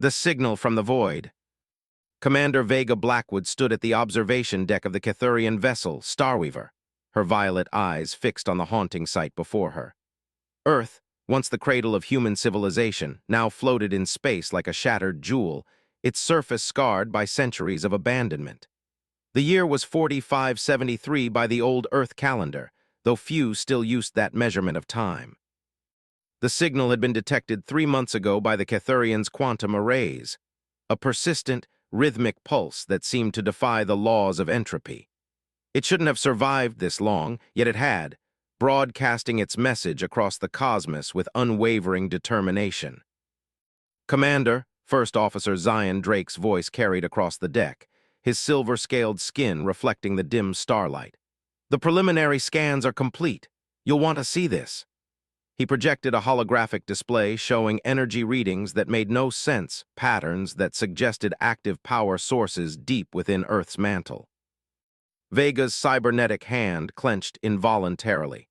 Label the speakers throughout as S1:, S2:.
S1: The signal from the void. Commander Vega Blackwood stood at the observation deck of the Cathurian vessel, Starweaver, her violet eyes fixed on the haunting sight before her. Earth, once the cradle of human civilization, now floated in space like a shattered jewel, its surface scarred by centuries of abandonment. The year was 4573 by the old Earth calendar, though few still used that measurement of time. The signal had been detected 3 months ago by the Cathurians' quantum arrays, a persistent, rhythmic pulse that seemed to defy the laws of entropy. It shouldn't have survived this long, yet it had, broadcasting its message across the cosmos with unwavering determination. Commander, First Officer Zion Drake's voice carried across the deck, his silver-scaled skin reflecting the dim starlight. The preliminary scans are complete. You'll want to see this. He projected a holographic display showing energy readings that made no sense, patterns that suggested active power sources deep within Earth's mantle. Vega's cybernetic hand clenched involuntarily.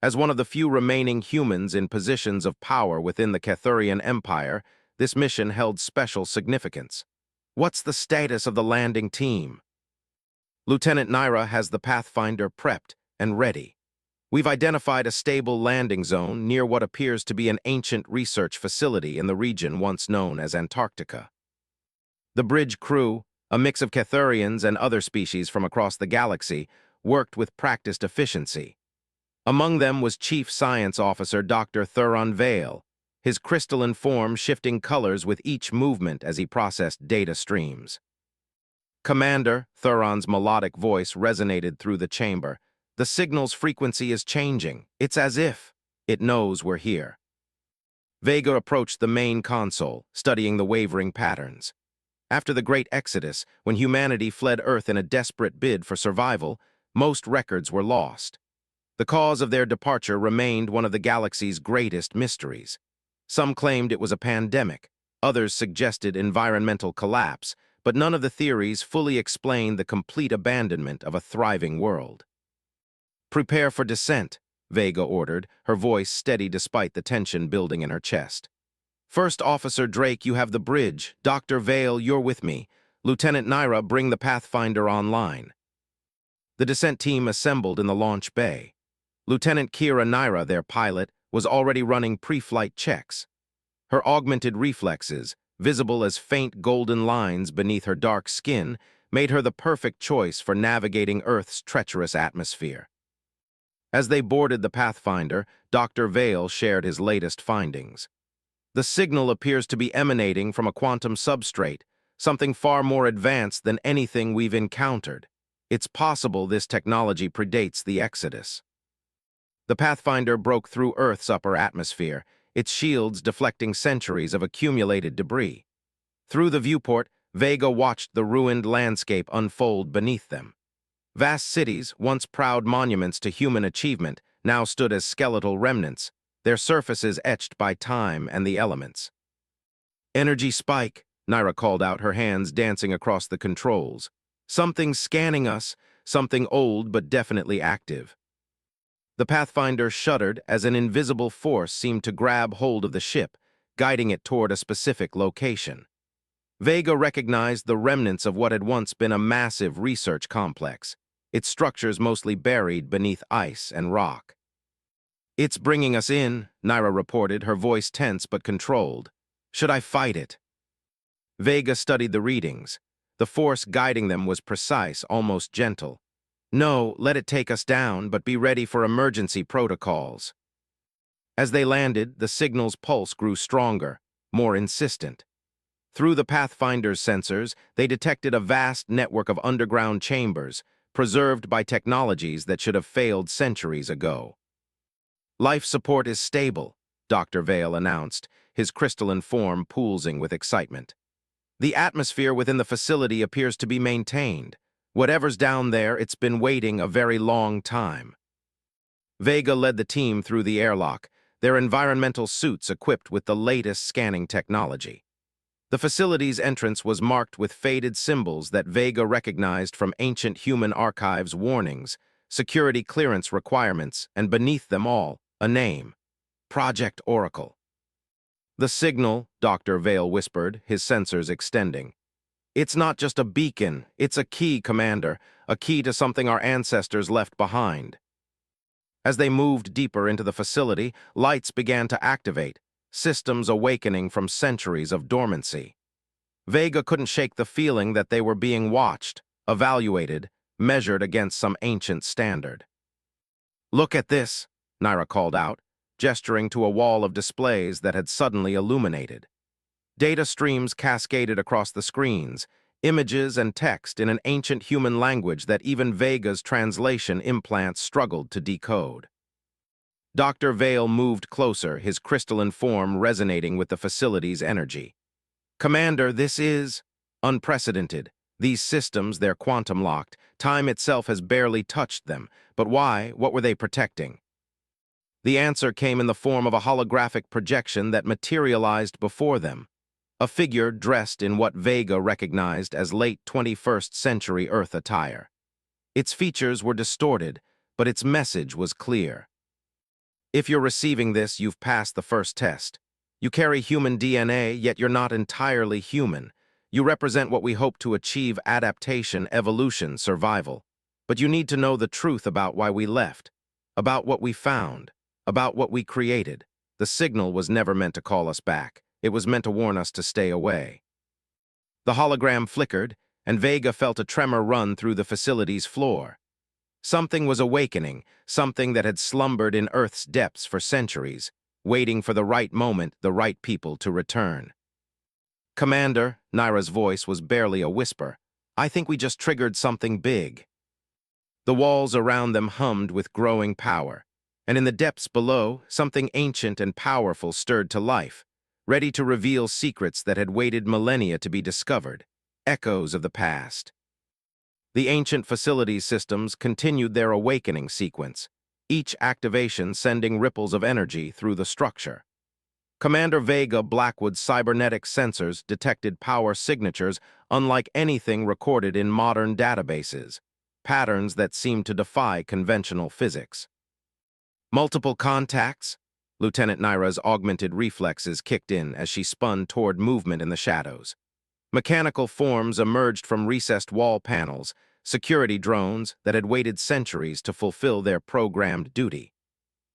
S1: As one of the few remaining humans in positions of power within the Cathurian Empire, this mission held special significance. What's the status of the landing team? Lieutenant Naira has the Pathfinder prepped and ready. We've identified a stable landing zone near what appears to be an ancient research facility in the region once known as Antarctica. The bridge crew, a mix of Cathurians and other species from across the galaxy, worked with practiced efficiency. Among them was Chief Science Officer Dr. Thuron Vale, his crystalline form shifting colors with each movement as he processed data streams. Commander, Thuron's melodic voice resonated through the chamber. The signal's frequency is changing. It's as if it knows we're here. Vega approached the main console, studying the wavering patterns. After the Great Exodus, when humanity fled Earth in a desperate bid for survival, most records were lost. The cause of their departure remained one of the galaxy's greatest mysteries. Some claimed it was a pandemic, others suggested environmental collapse, but none of the theories fully explained the complete abandonment of a thriving world. "Prepare for descent," Vega ordered, her voice steady despite the tension building in her chest. "First Officer Drake, you have the bridge. Dr. Vale, you're with me. Lieutenant Naira, bring the Pathfinder online." The descent team assembled in the launch bay. Lieutenant Kira Naira, their pilot, was already running pre-flight checks. Her augmented reflexes, visible as faint golden lines beneath her dark skin, made her the perfect choice for navigating Earth's treacherous atmosphere. As they boarded the Pathfinder, Dr. Vale shared his latest findings. The signal appears to be emanating from a quantum substrate, something far more advanced than anything we've encountered. It's possible this technology predates the Exodus. The Pathfinder broke through Earth's upper atmosphere, its shields deflecting centuries of accumulated debris. Through the viewport, Vega watched the ruined landscape unfold beneath them. Vast cities, once proud monuments to human achievement, now stood as skeletal remnants, their surfaces etched by time and the elements. "Energy spike," Naira called out, her hands dancing across the controls. "Something's scanning us, something old but definitely active." The Pathfinder shuddered as an invisible force seemed to grab hold of the ship, guiding it toward a specific location. Vega recognized the remnants of what had once been a massive research complex, its structures mostly buried beneath ice and rock. "It's bringing us in," Naira reported, her voice tense but controlled. "Should I fight it?" Vega studied the readings. The force guiding them was precise, almost gentle. "No, let it take us down, but be ready for emergency protocols." As they landed, the signal's pulse grew stronger, more insistent. Through the Pathfinder's sensors, they detected a vast network of underground chambers, preserved by technologies that should have failed centuries ago. "Life support is stable," Dr. Vale announced, his crystalline form pulsing with excitement. "The atmosphere within the facility appears to be maintained. Whatever's down there, it's been waiting a very long time." Vega led the team through the airlock, their environmental suits equipped with the latest scanning technology. The facility's entrance was marked with faded symbols that Vega recognized from ancient human archives warnings, security clearance requirements, and beneath them all, a name: Project Oracle. The signal, Dr. Vale whispered, his sensors extending. It's not just a beacon, it's a key, Commander, a key to something our ancestors left behind. As they moved deeper into the facility, lights began to activate, systems awakening from centuries of dormancy. Vega couldn't shake the feeling that they were being watched, evaluated, measured against some ancient standard. "Look at this," Naira called out, gesturing to a wall of displays that had suddenly illuminated. Data streams cascaded across the screens, images and text in an ancient human language that even Vega's translation implants struggled to decode. Dr. Vale moved closer, his crystalline form resonating with the facility's energy. "Commander, this is unprecedented. These systems, they're quantum-locked. Time itself has barely touched them. But why? What were they protecting?" The answer came in the form of a holographic projection that materialized before them. A figure dressed in what Vega recognized as late 21st century Earth attire. Its features were distorted, but its message was clear. "If you're receiving this, you've passed the first test. You carry human DNA, yet you're not entirely human. You represent what we hope to achieve: adaptation, evolution, survival. But you need to know the truth about why we left, about what we found, about what we created. The signal was never meant to call us back. It was meant to warn us to stay away." The hologram flickered, and Vega felt a tremor run through the facility's floor. Something was awakening, something that had slumbered in Earth's depths for centuries, waiting for the right moment, the right people to return. "Commander," Naira's voice was barely a whisper, "I think we just triggered something big." The walls around them hummed with growing power, and in the depths below, something ancient and powerful stirred to life, ready to reveal secrets that had waited millennia to be discovered, echoes of the past. The ancient facilities systems continued their awakening sequence, each activation sending ripples of energy through the structure. Commander Vega Blackwood's cybernetic sensors detected power signatures unlike anything recorded in modern databases, patterns that seemed to defy conventional physics. "Multiple contacts?" Lieutenant Naira's augmented reflexes kicked in as she spun toward movement in the shadows. Mechanical forms emerged from recessed wall panels, security drones that had waited centuries to fulfill their programmed duty.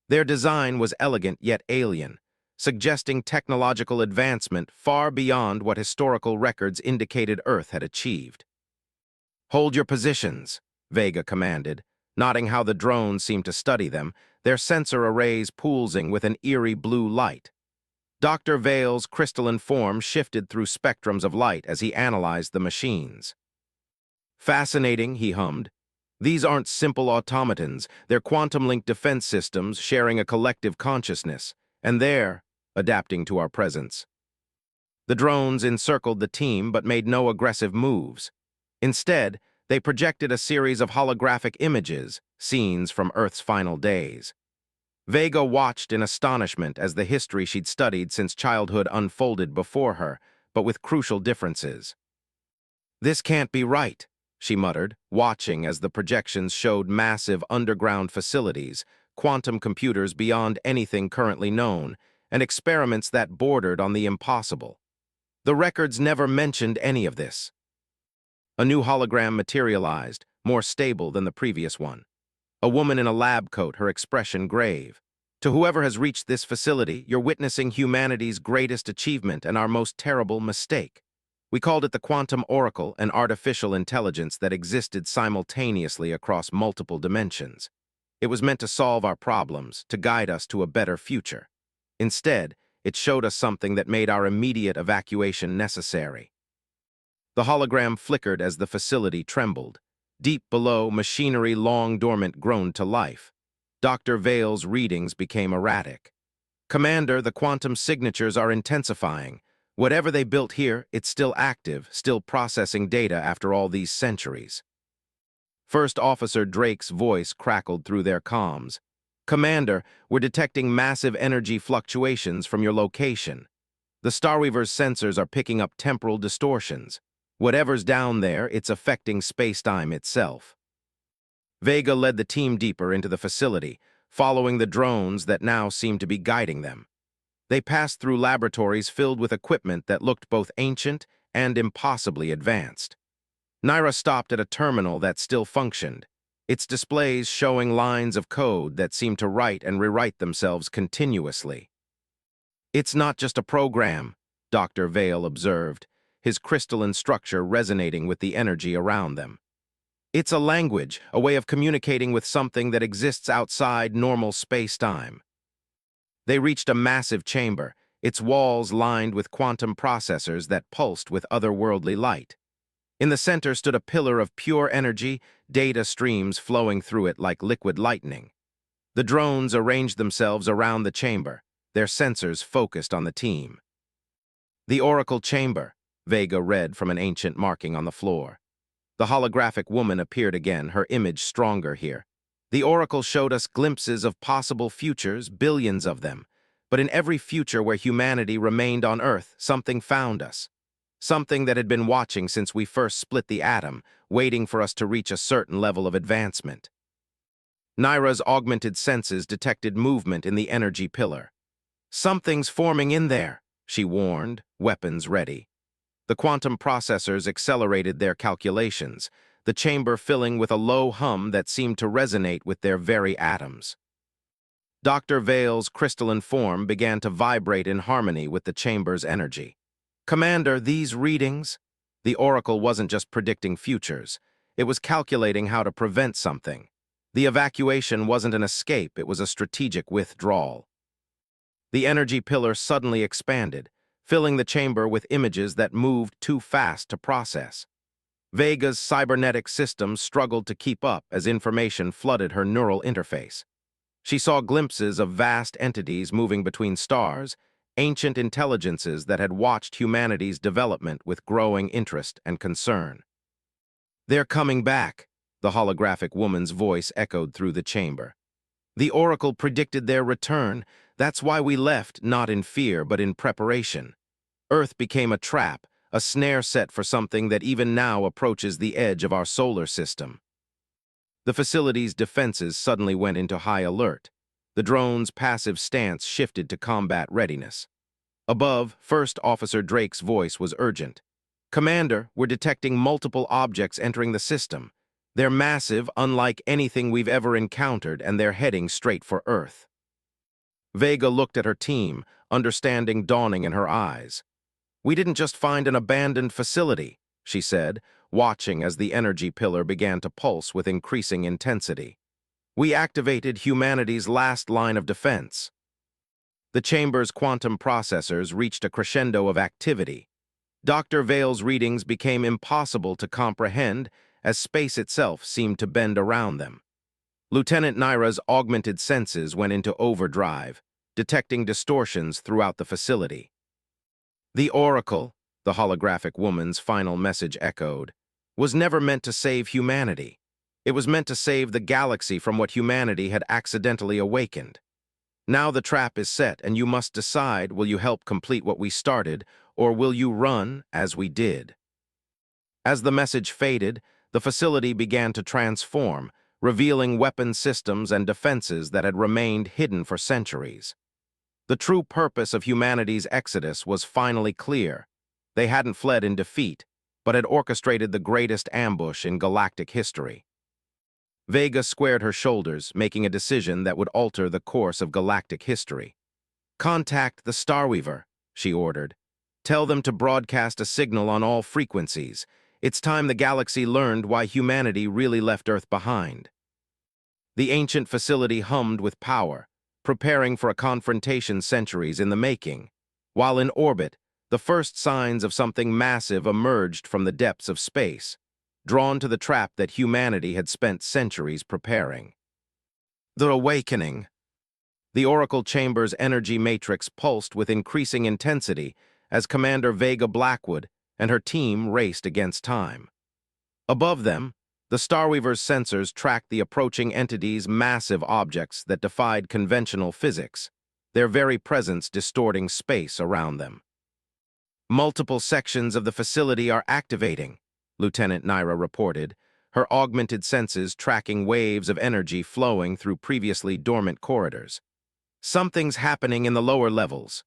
S1: Their design was elegant yet alien, suggesting technological advancement far beyond what historical records indicated Earth had achieved. "Hold your positions," Vega commanded, noting how the drones seemed to study them, their sensor arrays pulsing with an eerie blue light. Dr. Vale's crystalline form shifted through spectrums of light as he analyzed the machines. "Fascinating," he hummed. "These aren't simple automatons. They're quantum-linked defense systems sharing a collective consciousness, and they're adapting to our presence." The drones encircled the team but made no aggressive moves. Instead, they projected a series of holographic images, scenes from Earth's final days. Vega watched in astonishment as the history she'd studied since childhood unfolded before her, but with crucial differences. "This can't be right," she muttered, watching as the projections showed massive underground facilities, quantum computers beyond anything currently known, and experiments that bordered on the impossible. The records never mentioned any of this. A new hologram materialized, more stable than the previous one. A woman in a lab coat, her expression grave. "To whoever has reached this facility, you're witnessing humanity's greatest achievement and our most terrible mistake. We called it the Quantum Oracle, an artificial intelligence that existed simultaneously across multiple dimensions. It was meant to solve our problems, to guide us to a better future. Instead, it showed us something that made our immediate evacuation necessary." The hologram flickered as the facility trembled. Deep below, machinery long dormant groaned to life. Dr. Vale's readings became erratic. "Commander, the quantum signatures are intensifying. Whatever they built here, it's still active, still processing data after all these centuries." First Officer Drake's voice crackled through their comms. "Commander, we're detecting massive energy fluctuations from your location. The Starweaver's sensors are picking up temporal distortions. Whatever's down there, it's affecting space-time itself." Vega led the team deeper into the facility, following the drones that now seemed to be guiding them. They passed through laboratories filled with equipment that looked both ancient and impossibly advanced. Naira stopped at a terminal that still functioned, its displays showing lines of code that seemed to write and rewrite themselves continuously. "It's not just a program," Dr. Vale observed, his crystalline structure resonating with the energy around them. "It's a language, a way of communicating with something that exists outside normal space-time." They reached a massive chamber, its walls lined with quantum processors that pulsed with otherworldly light. In the center stood a pillar of pure energy, data streams flowing through it like liquid lightning. The drones arranged themselves around the chamber, their sensors focused on the team. "The Oracle Chamber," Vega read from an ancient marking on the floor. The holographic woman appeared again, her image stronger here. "The Oracle showed us glimpses of possible futures, billions of them. But in every future where humanity remained on Earth, something found us. Something that had been watching since we first split the atom, waiting for us to reach a certain level of advancement." Naira's augmented senses detected movement in the energy pillar. "Something's forming in there," she warned, weapons ready. The quantum processors accelerated their calculations, the chamber filling with a low hum that seemed to resonate with their very atoms. Dr. Vale's crystalline form began to vibrate in harmony with the chamber's energy. "Commander, these readings?" The Oracle wasn't just predicting futures. It was calculating how to prevent something. The evacuation wasn't an escape, it was a strategic withdrawal. The energy pillar suddenly expanded, filling the chamber with images that moved too fast to process. Vega's cybernetic systems struggled to keep up as information flooded her neural interface. She saw glimpses of vast entities moving between stars, ancient intelligences that had watched humanity's development with growing interest and concern. "They're coming back," the holographic woman's voice echoed through the chamber. "The Oracle predicted their return. That's why we left, not in fear, but in preparation. Earth became a trap, a snare set for something that even now approaches the edge of our solar system." The facility's defenses suddenly went into high alert. The drone's passive stance shifted to combat readiness. Above, First Officer Drake's voice was urgent. "Commander, we're detecting multiple objects entering the system. They're massive, unlike anything we've ever encountered, and they're heading straight for Earth." Vega looked at her team, understanding dawning in her eyes. "We didn't just find an abandoned facility," she said, watching as the energy pillar began to pulse with increasing intensity. "We activated humanity's last line of defense." The chamber's quantum processors reached a crescendo of activity. Dr. Vale's readings became impossible to comprehend as space itself seemed to bend around them. Lieutenant Naira's augmented senses went into overdrive, detecting distortions throughout the facility. "The Oracle," the holographic woman's final message echoed, "was never meant to save humanity. It was meant to save the galaxy from what humanity had accidentally awakened. Now the trap is set, and you must decide, will you help complete what we started, or will you run as we did?" As the message faded, the facility began to transform, revealing weapon systems and defenses that had remained hidden for centuries. The true purpose of humanity's exodus was finally clear. They hadn't fled in defeat, but had orchestrated the greatest ambush in galactic history. Vega squared her shoulders, making a decision that would alter the course of galactic history. "Contact the Starweaver," she ordered. "Tell them to broadcast a signal on all frequencies. It's time the galaxy learned why humanity really left Earth behind." The ancient facility hummed with power, preparing for a confrontation centuries in the making. While in orbit, the first signs of something massive emerged from the depths of space, drawn to the trap that humanity had spent centuries preparing. The awakening. The Oracle Chamber's energy matrix pulsed with increasing intensity as Commander Vega Blackwood and her team raced against time. Above them, the Starweaver's sensors tracked the approaching entity's massive objects that defied conventional physics, their very presence distorting space around them. "Multiple sections of the facility are activating," Lieutenant Naira reported, her augmented senses tracking waves of energy flowing through previously dormant corridors. "Something's happening in the lower levels."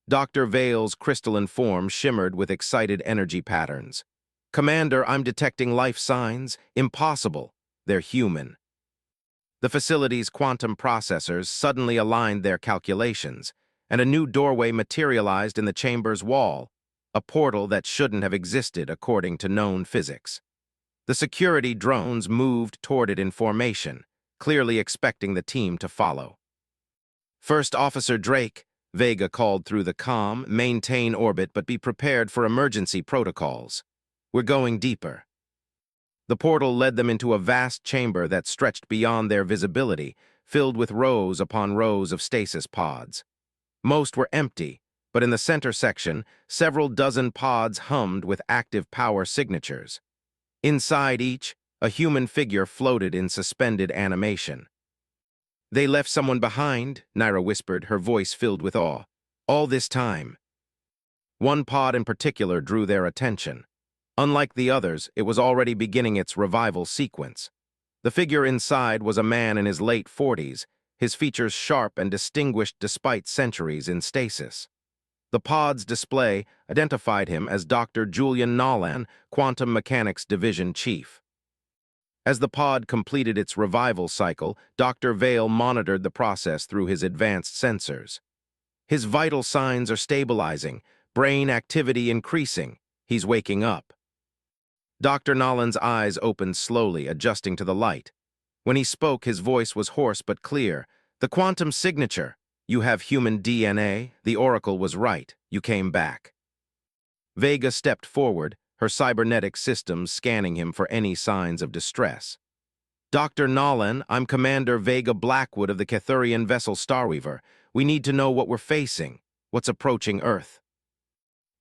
S1: Dr. Vale's crystalline form shimmered with excited energy patterns. "Commander, I'm detecting life signs. Impossible. They're human." The facility's quantum processors suddenly aligned their calculations, and a new doorway materialized in the chamber's wall, a portal that shouldn't have existed according to known physics. The security drones moved toward it in formation, clearly expecting the team to follow. "First Officer Drake," Vega called through the comm, "maintain orbit but be prepared for emergency protocols. We're going deeper." The portal led them into a vast chamber that stretched beyond their visibility, filled with rows upon rows of stasis pods. Most were empty, but in the center section, several dozen pods hummed with active power signatures. Inside each, a human figure floated in suspended animation. "They left someone behind," Naira whispered, her voice filled with awe. "All this time." One pod in particular drew their attention. Unlike the others, it was already beginning its revival sequence. The figure inside was a man in his late 40s, his features sharp and distinguished despite centuries in stasis. The pod's display identified him as Dr. Julian Nolan, Quantum Mechanics Division Chief. As the pod completed its revival cycle, Dr. Vale monitored the process through his advanced sensors. "His vital signs are stabilizing, brain activity increasing. He's waking up." Dr. Nolan's eyes opened slowly, adjusting to the light. When he spoke, his voice was hoarse but clear. "The quantum signature. You have human DNA. The Oracle was right. You came back." Vega stepped forward, her cybernetic systems scanning him for any signs of distress. "Dr. Nolan, I'm Commander Vega Blackwood of the Cathurian vessel Starweaver. We need to know what we're facing, what's approaching Earth."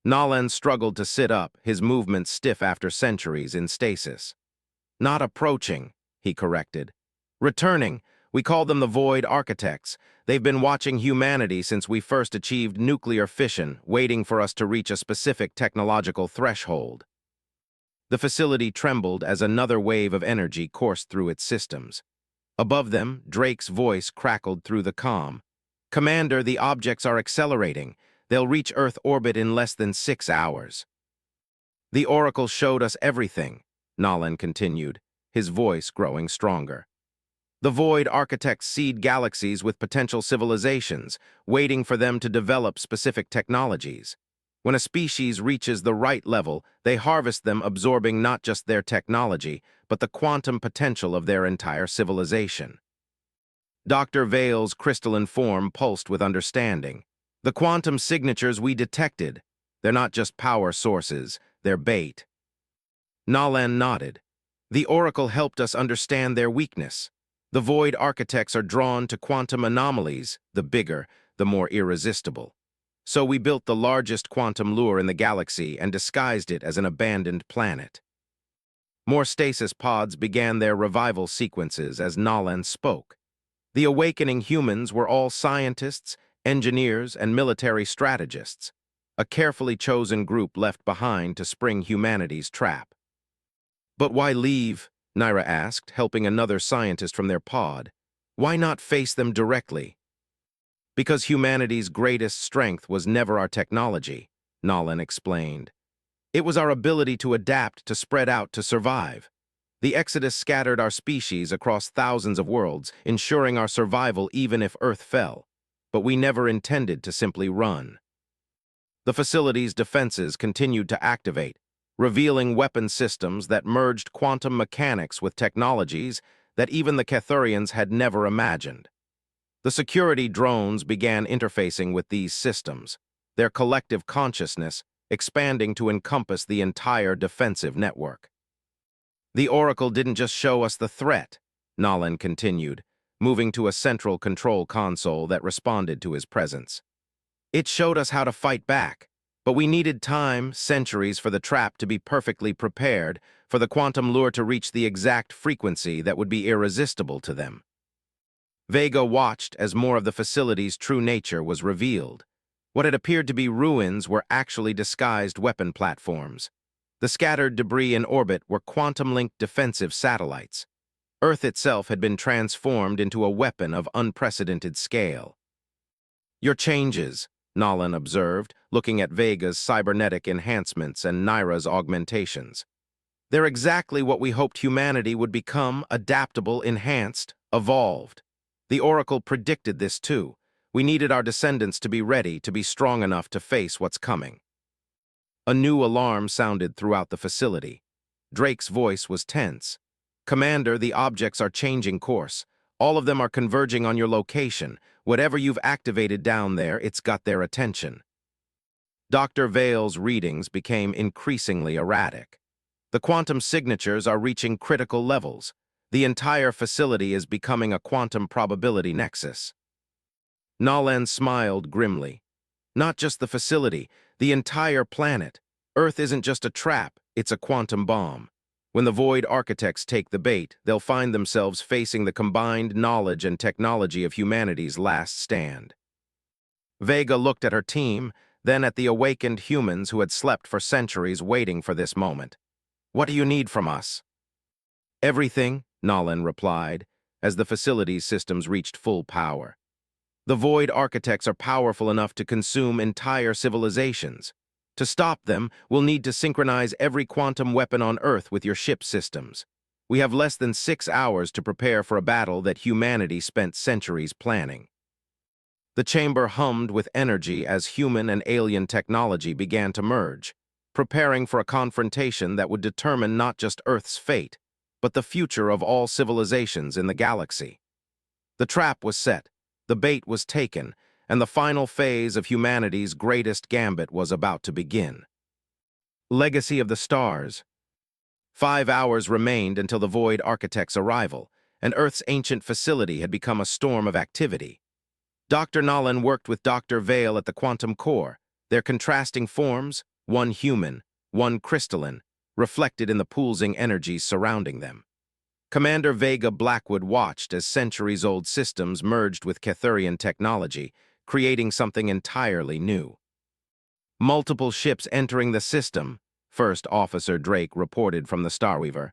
S1: Nolan struggled to sit up, his movements stiff after centuries in stasis. "Not approaching," he corrected. "Returning. We call them the Void Architects. They've been watching humanity since we first achieved nuclear fission, waiting for us to reach a specific technological threshold." The facility trembled as another wave of energy coursed through its systems. Above them, Drake's voice crackled through the comm. "Commander, the objects are accelerating. They'll reach Earth orbit in less than 6 hours." "The Oracle showed us everything," Nolan continued, his voice growing stronger. "The Void Architects seed galaxies with potential civilizations, waiting for them to develop specific technologies. When a species reaches the right level, they harvest them, absorbing not just their technology, but the quantum potential of their entire civilization." Dr. Vale's crystalline form pulsed with understanding. "The quantum signatures we detected, they're not just power sources, they're bait." Nolan nodded. "The Oracle helped us understand their weakness. The Void Architects are drawn to quantum anomalies, the bigger, the more irresistible. So we built the largest quantum lure in the galaxy and disguised it as an abandoned planet." More stasis pods began their revival sequences as Nolan spoke. The awakening humans were all scientists, engineers, and military strategists, a carefully chosen group left behind to spring humanity's trap. "But why leave?" Naira asked, helping another scientist from their pod. "Why not face them directly?" "Because humanity's greatest strength was never our technology," Nolan explained. "It was our ability to adapt, to spread out, to survive. The Exodus scattered our species across thousands of worlds, ensuring our survival even if Earth fell. But we never intended to simply run." The facility's defenses continued to activate, revealing weapon systems that merged quantum mechanics with technologies that even the Cathurians had never imagined. The security drones began interfacing with these systems, their collective consciousness expanding to encompass the entire defensive network. "The Oracle didn't just show us the threat," Nolan continued, moving to a central control console that responded to his presence. "It showed us how to fight back, but we needed time, centuries, for the trap to be perfectly prepared, for the quantum lure to reach the exact frequency that would be irresistible to them." Vega watched as more of the facility's true nature was revealed. What had appeared to be ruins were actually disguised weapon platforms. The scattered debris in orbit were quantum-linked defensive satellites. Earth itself had been transformed into a weapon of unprecedented scale. "Your changes," Nolan observed, looking at Vega's cybernetic enhancements and Naira's augmentations. They're exactly what we hoped humanity would become: adaptable, enhanced, evolved. The Oracle predicted this too. We needed our descendants to be ready, to be strong enough to face what's coming. A new alarm sounded throughout the facility. Drake's voice was tense. "Commander, the objects are changing course. All of them are converging on your location. Whatever you've activated down there, it's got their attention." Dr. Vale's readings became increasingly erratic. The quantum signatures are reaching critical levels. The entire facility is becoming a quantum probability nexus. Nolan smiled grimly. Not just the facility, the entire planet. Earth isn't just a trap, it's a quantum bomb. When the Void Architects take the bait, they'll find themselves facing the combined knowledge and technology of humanity's last stand. Vega looked at her team, then at the awakened humans who had slept for centuries waiting for this moment. "What do you need from us?" "Everything," Nolan replied, as the facility's systems reached full power. "The Void Architects are powerful enough to consume entire civilizations. To stop them, we'll need to synchronize every quantum weapon on Earth with your ship systems. We have less than 6 hours to prepare for a battle that humanity spent centuries planning." The chamber hummed with energy as human and alien technology began to merge, preparing for a confrontation that would determine not just Earth's fate, but the future of all civilizations in the galaxy. The trap was set, the bait was taken, and the final phase of humanity's greatest gambit was about to begin. Legacy of the Stars. 5 hours remained until the Void Architect's arrival, and Earth's ancient facility had become a storm of activity. Dr. Nolan worked with Dr. Vale at the quantum core, their contrasting forms, one human, one crystalline, reflected in the pulsing energies surrounding them. Commander Vega Blackwood watched as centuries-old systems merged with Cathurian technology, creating something entirely new. Multiple ships entering the system, First Officer Drake reported from the Starweaver.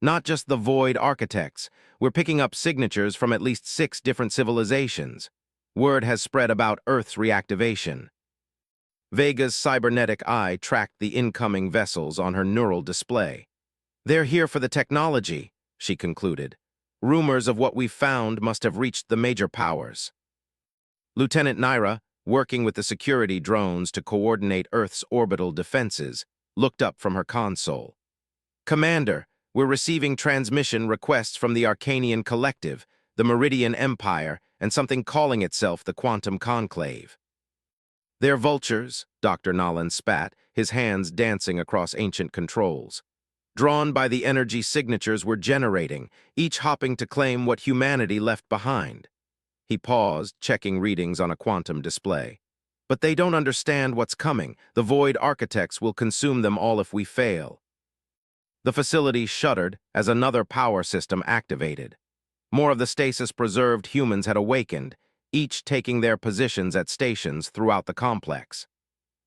S1: "Not just the Void Architects, we're picking up signatures from at least 6 different civilizations. Word has spread about Earth's reactivation." Vega's cybernetic eye tracked the incoming vessels on her neural display. "They're here for the technology," she concluded. "Rumors of what we've found must have reached the major powers." Lieutenant Naira, working with the security drones to coordinate Earth's orbital defenses, looked up from her console. "Commander, we're receiving transmission requests from the Arcanian Collective, the Meridian Empire, and something calling itself the Quantum Conclave." "They're vultures," Dr. Nolan spat, his hands dancing across ancient controls. "Drawn by the energy signatures we're generating, each hopping to claim what humanity left behind." He paused, checking readings on a quantum display. "But they don't understand what's coming. The Void Architects will consume them all if we fail." The facility shuddered as another power system activated. More of the stasis-preserved humans had awakened, each taking their positions at stations throughout the complex.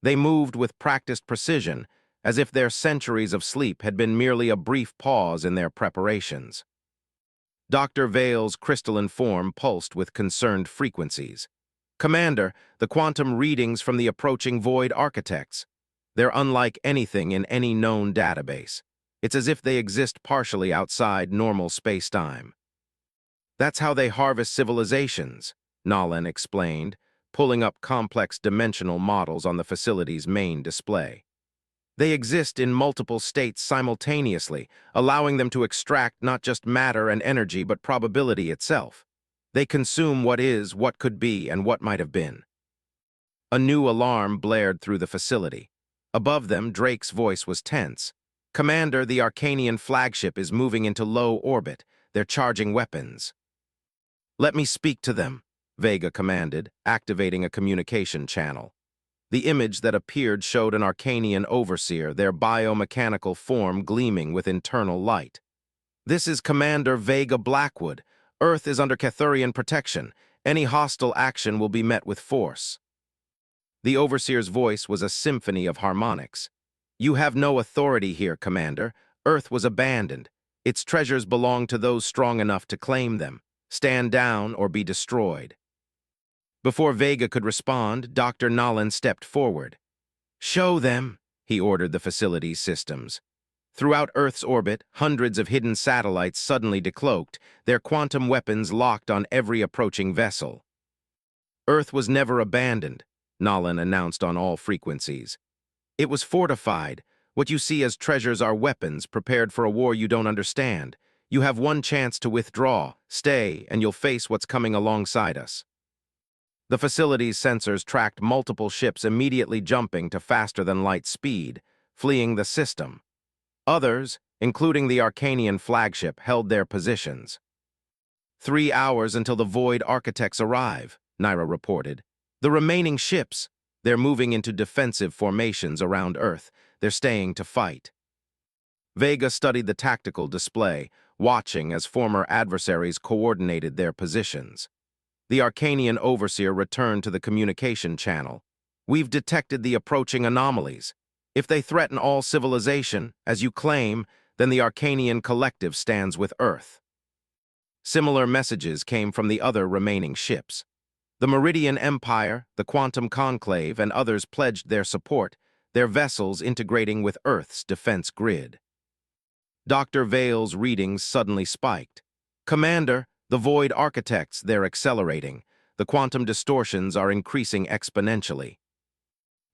S1: They moved with practiced precision, as if their centuries of sleep had been merely a brief pause in their preparations. Dr. Vale's crystalline form pulsed with concerned frequencies. "Commander, the quantum readings from the approaching Void Architects. They're unlike anything in any known database. It's as if they exist partially outside normal space-time." "That's how they harvest civilizations," Nolan explained, pulling up complex dimensional models on the facility's main display. "They exist in multiple states simultaneously, allowing them to extract not just matter and energy but probability itself. They consume what is, what could be, and what might have been." A new alarm blared through the facility. Above them, Drake's voice was tense. "Commander, the Arcanian flagship is moving into low orbit. They're charging weapons." "Let me speak to them," Vega commanded, activating a communication channel. The image that appeared showed an Arcanian overseer, their biomechanical form gleaming with internal light. "This is Commander Vega Blackwood. Earth is under Cathurian protection. Any hostile action will be met with force." The overseer's voice was a symphony of harmonics. "You have no authority here, Commander. Earth was abandoned. Its treasures belong to those strong enough to claim them. Stand down or be destroyed." Before Vega could respond, Dr. Nolan stepped forward. "Show them," he ordered the facility's systems. Throughout Earth's orbit, hundreds of hidden satellites suddenly decloaked, their quantum weapons locked on every approaching vessel. "Earth was never abandoned," Nolan announced on all frequencies. "It was fortified. What you see as treasures are weapons prepared for a war you don't understand. You have one chance to withdraw, stay, and you'll face what's coming alongside us." The facility's sensors tracked multiple ships immediately jumping to faster-than-light speed, fleeing the system. Others, including the Arcanian flagship, held their positions. 3 hours until the Void Architects arrive, Naira reported. "The remaining ships, they're moving into defensive formations around Earth. They're staying to fight." Vega studied the tactical display, watching as former adversaries coordinated their positions. The Arcanian overseer returned to the communication channel. "We've detected the approaching anomalies. If they threaten all civilization, as you claim, then the Arcanian collective stands with Earth." Similar messages came from the other remaining ships. The Meridian Empire, the Quantum Conclave, and others pledged their support, their vessels integrating with Earth's defense grid. Dr. Vale's readings suddenly spiked. "Commander, the Void Architects, they're accelerating. The quantum distortions are increasing exponentially."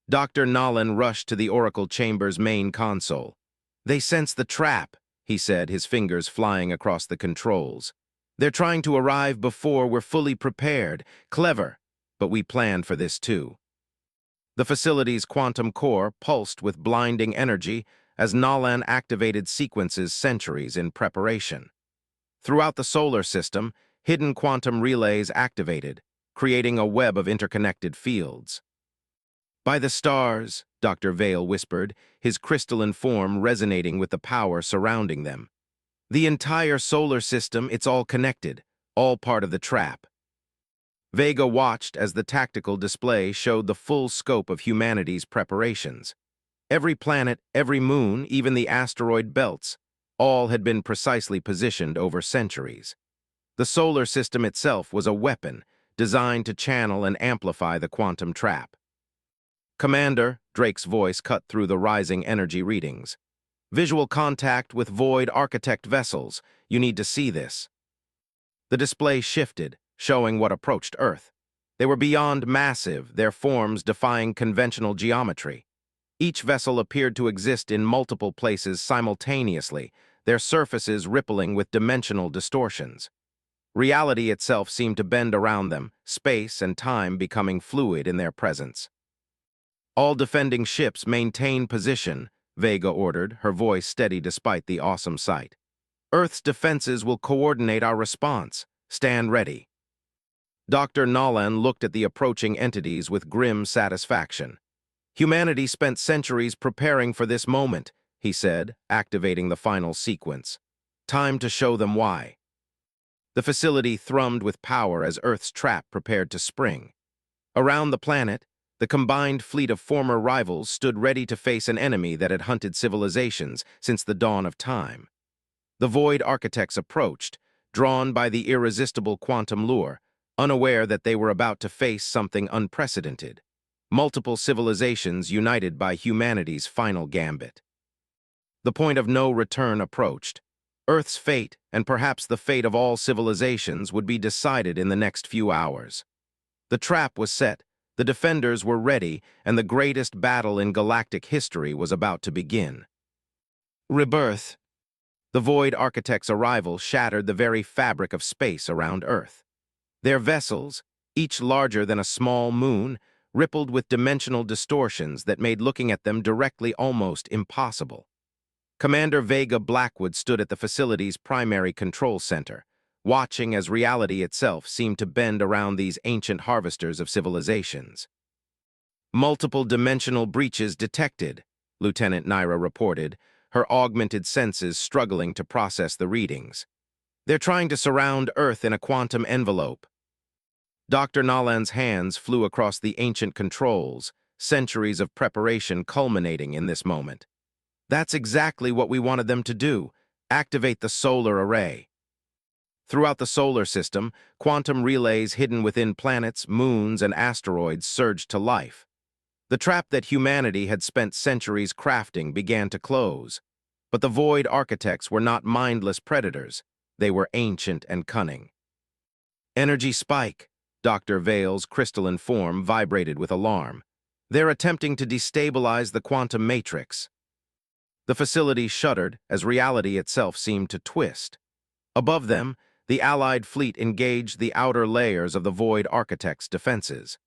S1: Dr. Nolan rushed to the Oracle Chamber's main console. "They sense the trap," he said, his fingers flying across the controls. "They're trying to arrive before we're fully prepared. Clever, but we planned for this too." The facility's quantum core pulsed with blinding energy as Nolan activated sequences centuries in preparation. Throughout the solar system, hidden quantum relays activated, creating a web of interconnected fields. "By the stars," Dr. Vale whispered, his crystalline form resonating with the power surrounding them. "The entire solar system, it's all connected, all part of the trap." Vega watched as the tactical display showed the full scope of humanity's preparations. Every planet, every moon, even the asteroid belts, all had been precisely positioned over centuries. The solar system itself was a weapon designed to channel and amplify the quantum trap. "Commander," Drake's voice cut through the rising energy readings. "Visual contact with Void Architect vessels. You need to see this." The display shifted, showing what approached Earth. They were beyond massive, their forms defying conventional geometry. Each vessel appeared to exist in multiple places simultaneously, their surfaces rippling with dimensional distortions. Reality itself seemed to bend around them, space and time becoming fluid in their presence. "All defending ships maintain position," Vega ordered, her voice steady despite the awesome sight. "Earth's defenses will coordinate our response. Stand ready." Dr. Nolan looked at the approaching entities with grim satisfaction. "Humanity spent centuries preparing for this moment," he said, activating the final sequence. "Time to show them why." The facility thrummed with power as Earth's trap prepared to spring. Around the planet, the combined fleet of former rivals stood ready to face an enemy that had hunted civilizations since the dawn of time. The Void Architects approached, drawn by the irresistible quantum lure, unaware that they were about to face something unprecedented. Multiple civilizations united by humanity's final gambit. The point of no return approached. Earth's fate, and perhaps the fate of all civilizations, would be decided in the next few hours. The trap was set, the defenders were ready, and the greatest battle in galactic history was about to begin. Rebirth. The Void Architects' arrival shattered the very fabric of space around Earth. Their vessels, each larger than a small moon, rippled with dimensional distortions that made looking at them directly almost impossible. Commander Vega Blackwood stood at the facility's primary control center, watching as reality itself seemed to bend around these ancient harvesters of civilizations. "Multiple dimensional breaches detected," Lieutenant Naira reported, her augmented senses struggling to process the readings. "They're trying to surround Earth in a quantum envelope." Dr. Nolan's hands flew across the ancient controls, centuries of preparation culminating in this moment. "That's exactly what we wanted them to do, activate the solar array." Throughout the solar system, quantum relays hidden within planets, moons, and asteroids surged to life. The trap that humanity had spent centuries crafting began to close. But the Void Architects were not mindless predators. They were ancient and cunning. Energy spike. Dr. Vale's crystalline form vibrated with alarm. They're attempting to destabilize the quantum matrix. The facility shuddered as reality itself seemed to twist. Above them, the Allied fleet engaged the outer layers of the Void Architect's defenses.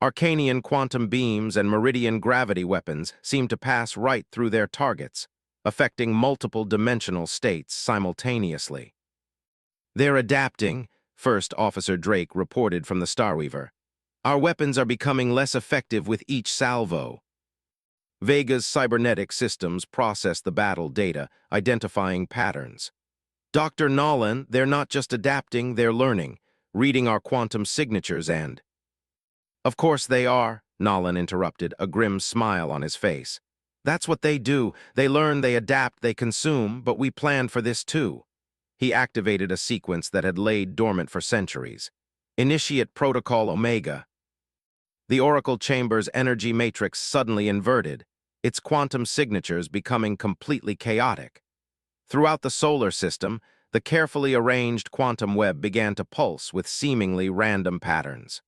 S1: Arcanian quantum beams and meridian gravity weapons seemed to pass right through their targets, affecting multiple dimensional states simultaneously. "They're adapting," First Officer Drake reported from the Starweaver. "Our weapons are becoming less effective with each salvo." Vega's cybernetic systems process the battle data, identifying patterns. "Dr. Nolan, they're not just adapting, they're learning, reading our quantum signatures and—" "Of course they are," Nolan interrupted, a grim smile on his face. "That's what they do. They learn, they adapt, they consume, but we planned for this too." He activated a sequence that had laid dormant for centuries. Initiate Protocol Omega. The Oracle Chamber's energy matrix suddenly inverted, its quantum signatures becoming completely chaotic. Throughout the solar system, the carefully arranged quantum web began to pulse with seemingly random patterns.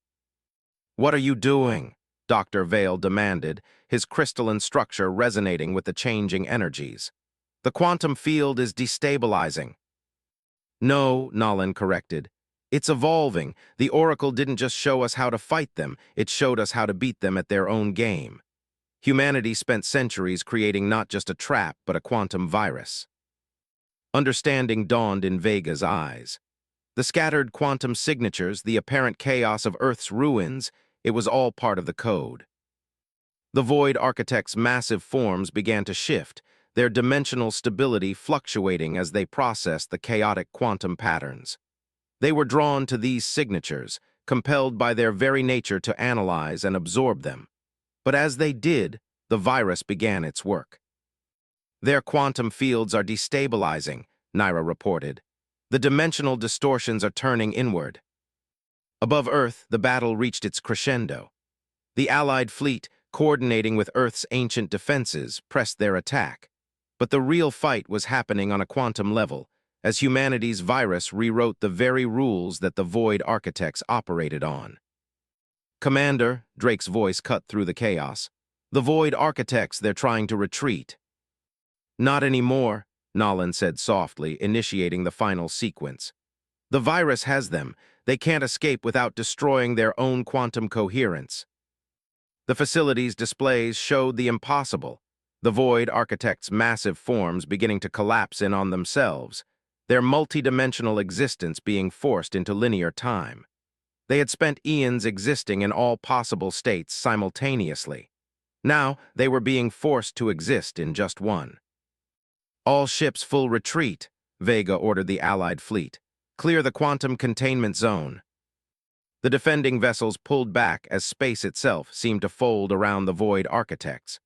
S1: "What are you doing?" Dr. Vale demanded, his crystalline structure resonating with the changing energies. "The quantum field is destabilizing." "No," Nolan corrected. "It's evolving. The Oracle didn't just show us how to fight them, it showed us how to beat them at their own game." Humanity spent centuries creating not just a trap, but a quantum virus. Understanding dawned in Vega's eyes. The scattered quantum signatures, the apparent chaos of Earth's ruins, it was all part of the code. The Void Architect's massive forms began to shift, their dimensional stability fluctuating as they processed the chaotic quantum patterns. They were drawn to these signatures, compelled by their very nature to analyze and absorb them. But as they did, the virus began its work. "Their quantum fields are destabilizing," Naira reported. "The dimensional distortions are turning inward." Above Earth, the battle reached its crescendo. The Allied fleet, coordinating with Earth's ancient defenses, pressed their attack. But the real fight was happening on a quantum level, as humanity's virus rewrote the very rules that the Void Architects operated on. "Commander," Drake's voice cut through the chaos, "the Void Architects, they're trying to retreat." "Not anymore," Nolan said softly, initiating the final sequence. "The virus has them. They can't escape without destroying their own quantum coherence." The facility's displays showed the impossible, the Void Architects' massive forms beginning to collapse in on themselves, their multidimensional existence being forced into linear time. They had spent eons existing in all possible states simultaneously. Now, they were being forced to exist in just one. "All ships full retreat," Vega ordered the Allied fleet. "Clear the quantum containment zone." The defending vessels pulled back as space itself seemed to fold around the Void Architects.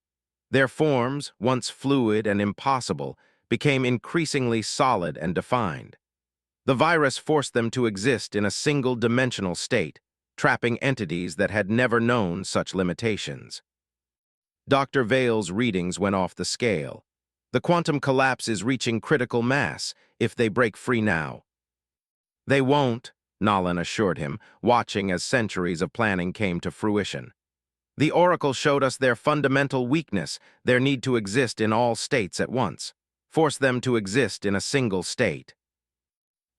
S1: Their forms, once fluid and impossible, became increasingly solid and defined. The virus forced them to exist in a single-dimensional state, trapping entities that had never known such limitations. Dr. Vale's readings went off the scale. "The quantum collapse is reaching critical mass if they break free now." "They won't," Nolan assured him, watching as centuries of planning came to fruition. "The Oracle showed us their fundamental weakness, their need to exist in all states at once. Force them to exist in a single state."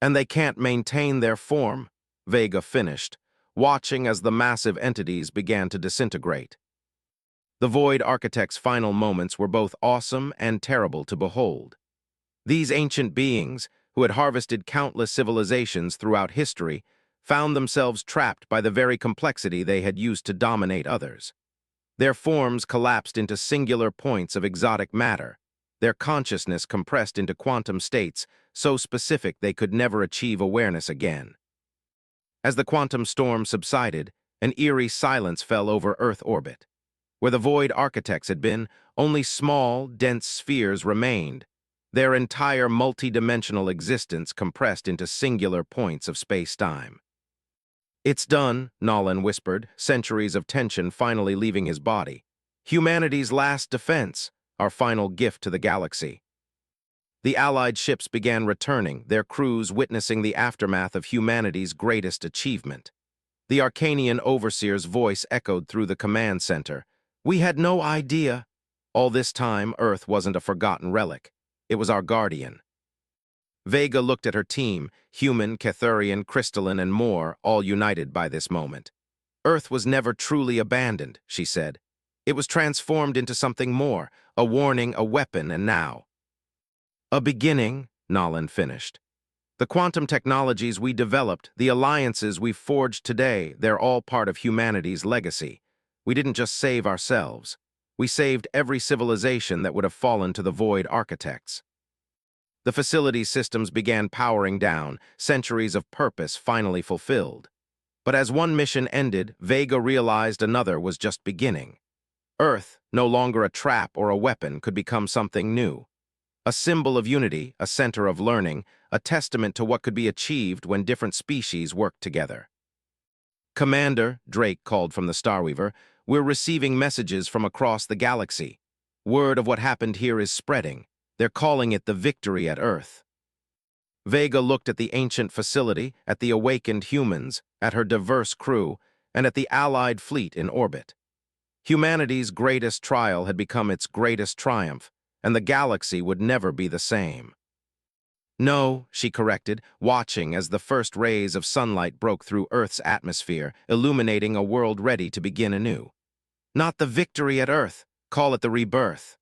S1: "And they can't maintain their form," Vega finished, watching as the massive entities began to disintegrate. The Void Architect's final moments were both awesome and terrible to behold. These ancient beings, who had harvested countless civilizations throughout history, found themselves trapped by the very complexity they had used to dominate others. Their forms collapsed into singular points of exotic matter, their consciousness compressed into quantum states so specific they could never achieve awareness again. As the quantum storm subsided, an eerie silence fell over Earth orbit. Where the Void Architects had been, only small, dense spheres remained, their entire multidimensional existence compressed into singular points of space-time. "It's done," Nolan whispered, centuries of tension finally leaving his body. "Humanity's last defense, our final gift to the galaxy." The Allied ships began returning, their crews witnessing the aftermath of humanity's greatest achievement. The Arcanian overseer's voice echoed through the command center. "We had no idea. All this time, Earth wasn't a forgotten relic. It was our guardian." Vega looked at her team, human, Cathurian, crystalline, and more, all united by this moment. "Earth was never truly abandoned," she said. "It was transformed into something more, a warning, a weapon, and now." "A beginning," Nolan finished. "The quantum technologies we developed, the alliances we've forged today, they're all part of humanity's legacy. We didn't just save ourselves. We saved every civilization that would have fallen to the Void architects." The facility's systems began powering down, centuries of purpose finally fulfilled. But as one mission ended, Vega realized another was just beginning. Earth, no longer a trap or a weapon, could become something new. A symbol of unity, a center of learning, a testament to what could be achieved when different species worked together. "Commander," Drake called from the Starweaver, "we're receiving messages from across the galaxy. Word of what happened here is spreading. They're calling it the victory at Earth." Vega looked at the ancient facility, at the awakened humans, at her diverse crew, and at the Allied fleet in orbit. Humanity's greatest trial had become its greatest triumph, and the galaxy would never be the same. "No," she corrected, watching as the first rays of sunlight broke through Earth's atmosphere, illuminating a world ready to begin anew. "Not the victory at Earth, call it the rebirth."